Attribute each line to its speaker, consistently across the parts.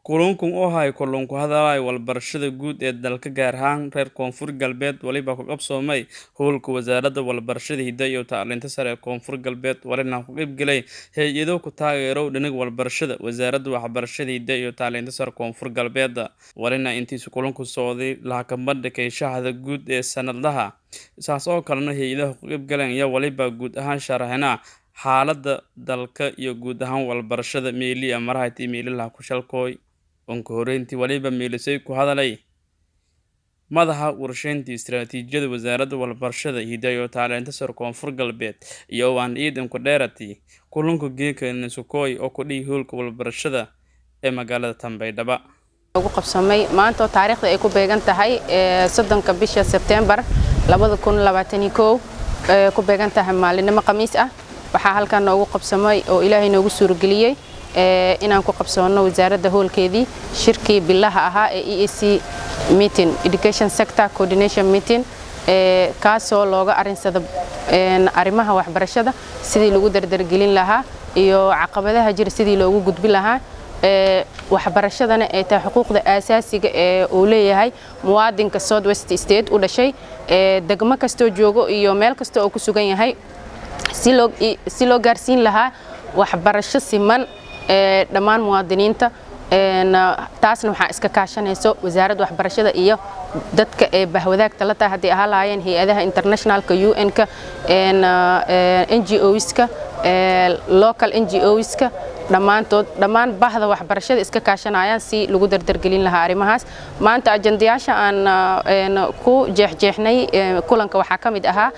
Speaker 1: Kulankun oo ahaa kulan ku hadalaya walbarashada guud ee dalka gaar ahaan reer Koonfur Galbeed waliba ku qabsoomay howlka wasaaradda walbarashada hidaha iyo tacliinta sare ee Koonfur Galbeed walina ku qaybgalay hay'ado ku taageero dhinaca walbarashada wasaaradda waxbarashada hidaha iyo tacliinta sare Koonfur Galbeed walina intiisa kulanku socday la kabadda shahada guud ee sanadlaha isaas oo kalena hay'adaha ku qaybgaleen iyo waliba guud ahaan sharaxna xaaladda dalka iyo guud ahaan walbarashada meeli amaraha meelaha ku shalkooy onka horeyntii waliba meelisay ku hadalay madaxa warshaynta istiraatiijiyada wasaaradda walbarashada hidaha iyo tacliinta sare Koonfur Galbeed iyo waan ciidan ku dheeratay kulanka geeka Sokooy oo ku dhigay howlka walbarashada ee magaalada Tanbeydhaba
Speaker 2: ugu qabsamay maanta oo taariikhda ay ku beegan tahay 3 bisha September 2021 ku beegan tahay maalinimo Khamiis ah waxa halkan ugu qabsamay oo Ilaahay noogu suurageliyay inaan ku qabsoono wasaaradda howlkeedii shirkii bilaha ahaa ee EAC meeting education sector coordination meeting kaasoo looga arinsada arimaha waxbarashada sidii lagu dardargelin lahaa iyo caqabadaha jira sidii loogu gudbin lahaa waxbarashadana ay tahay xuquuqda aasaasiga ee uu leeyahay muwaadinka South West State u dhashay degmo kasto joogo iyo meel kasto oo ku sugan yahay si loo gaarsiin lahaa waxbarasho siman dhammaan muwaadiniinta taasna waxa iska kaashanayso wasaaradda waxbarashada iyo dadka ee bahwadaagta la tahay hadii ahaayeen hay'adaha internationalka UN-ka NGOs-ka local NGOs-ka dhammaan bahda waxbarashada iska kaashanayaan si lagu dardargelin lahaa arimahaas maanta ajandayaasha aan ku jeexjeexnay kulanka waxa kamid ahaa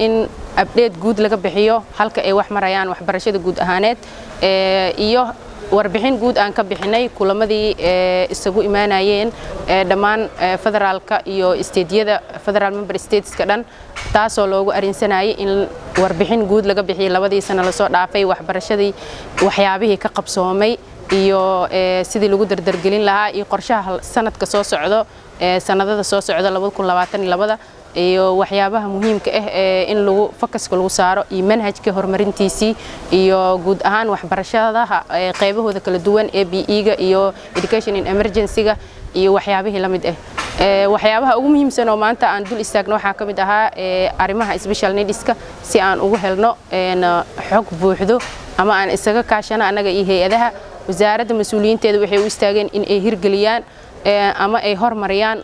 Speaker 2: in update guud laga bixiyo halka ay wax marayaan waxbarashada guud ahaaneed iyo warbixin guud aan ka bixinay kulamadii isagu imaanayeen dhammaan federaalka iyo steedyada federal member stateska dhan taasoo loogu arinsanayay in warbixin guud laga bixiyo labadii sano la soo dhaafay waxbarashadii waxyaabihii ka qabsoomay iyo sidii lagu dardargelin lahaa iyo qorshaha sanadka soo socdo sanadada soo socda 2022 iyo waxyaabaha muhiimka ah in lagu focuska lagu saaro iyo manhajka horumarintiisii iyo guud ahaan waxbarashada qaybahooda kala duwan ee BE-ga iyo education in emergency-ga iyo waxyaabihii la mid ah waxyaabaha ugu muhiimsan oo maanta aan dul istaagno waxa kamid ahaa arimaha special needs-ka si aan ugu helno xog buuxdo ama aan isaga kaashano anaga iyo hay'adaha wasaaradda mas'uuliyiinteeda waxay u istaageen in ay hirgeliyaan ama ay hormariyaan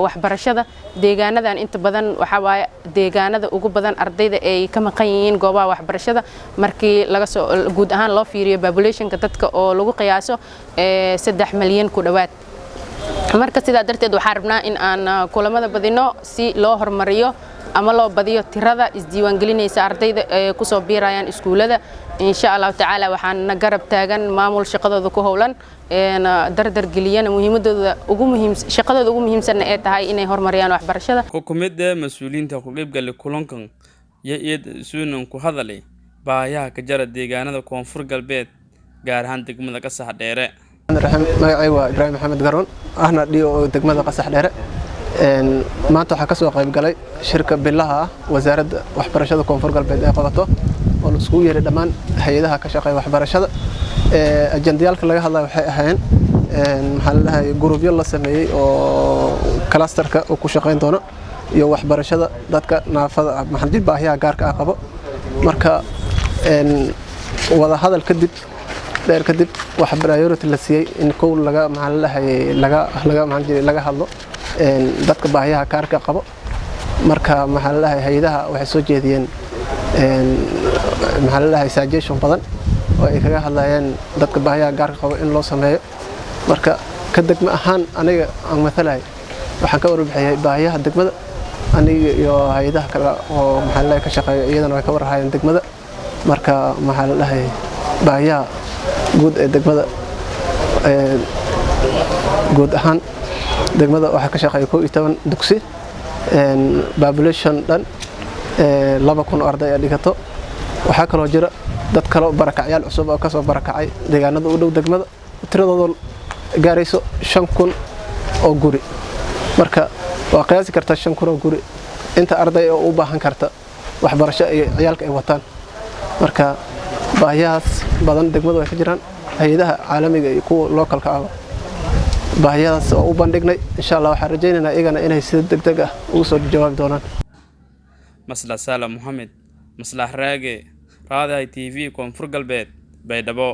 Speaker 2: waxbarashada deegaanadan inta badan waxa waay deegaanada ugu badan ardayda ay ka maqan yihiin goobaha waxbarashada markii laga soo guud ahaan loo fiiriyo populationka dadka oo lagu qiyaaso 3 milyan ku dhawaad marka sidaa darteed waxaan rabnaa in aan kulamada badino si loo hormariyo ama loo badiyo tirada isdiiwaangelinaysa ardayda ku soo biirayaan iskuulada insha Allah taala waxaan garab taagan maamul shaqadooda ku howlan dardargeliyana muhiimadooda ugu muhiimsan shaqadooda ugu muhiimsan ee tahay inay horumariyaan waxbarashada
Speaker 1: xukuumadda mas'uuliyiinta ku qaybgalay kulankan iyo suunan ku hadalay baahiyaha ka jira deegaanada Koonfur Galbeed gaar ahaan degmada Qasax Dheere
Speaker 3: magacay waa Ibrahim Maxamed Garoon ahna dhiyo degmada Qasax Dheere maanta waxa ka soo qayb galay shirka bilaha wasaaradda waxbarashada Koonfur Galbeed ee qabato oo la isku yeeray dhamaan hay'adaha ka shaqeeya waxbarashada ajandayalka laga hadlayo waxay ahaayeen maxaa la dhahay gurubyo la sameeyay oo clusterka oo ku shaqeyn doona iyo waxbarashada dadka naafada maxalli baahiyaha gaarka ah qabo marka wada hadal kadib dheer kadib wax priority la siiyay in kow laga maxaa la dhahay laga hadlo dadka baahiyaha gaarka qabo marka maxaa la dhahay hay'adaha waxay soo jeediyeen maxaa la dhahay suggestion badan oo ay kaga hadlayeen dadka baahiyaha gaarka qabo in loo sameeyo marka ka degmo ahaan aniga aan mathalay waxaan ka warbixiyay baahiyaha degmada aniga iyo hay'adaha kale oo maxaa la ka shaqeeyo iyadana way ka warhayeen degmada marka maxaa la dhahay baahiyaha guud ee degmada guud ahaan degmada waxa ka shaqeeya 12 dugsi population dhan 2,000 arday ay dhigato waxa kale oo jira dad kale barakacyaal cusub oo ka soo barakacay deegaanada u dhow degmada tiradooda gaarayso 5,000 oo guri marka waa qiyaasi karta 5,000 oo guri inta arday oo u baahan karta waxbarasho ay ciyaalka ay wataan marka baahiyahaas badan degmada way ka jiraan hay'adaha caalamiga iyo kuwa localka ah baahiyadaas oo u bandhignay insha Allah waxaan rajaynaynaa iyagana inay si degdeg ah ugu soo jawaabi doonaan.
Speaker 1: Maslax Salam Mohamed Maslax Raage Raadiyaha TV Koonfur Galbeed Baydhabo.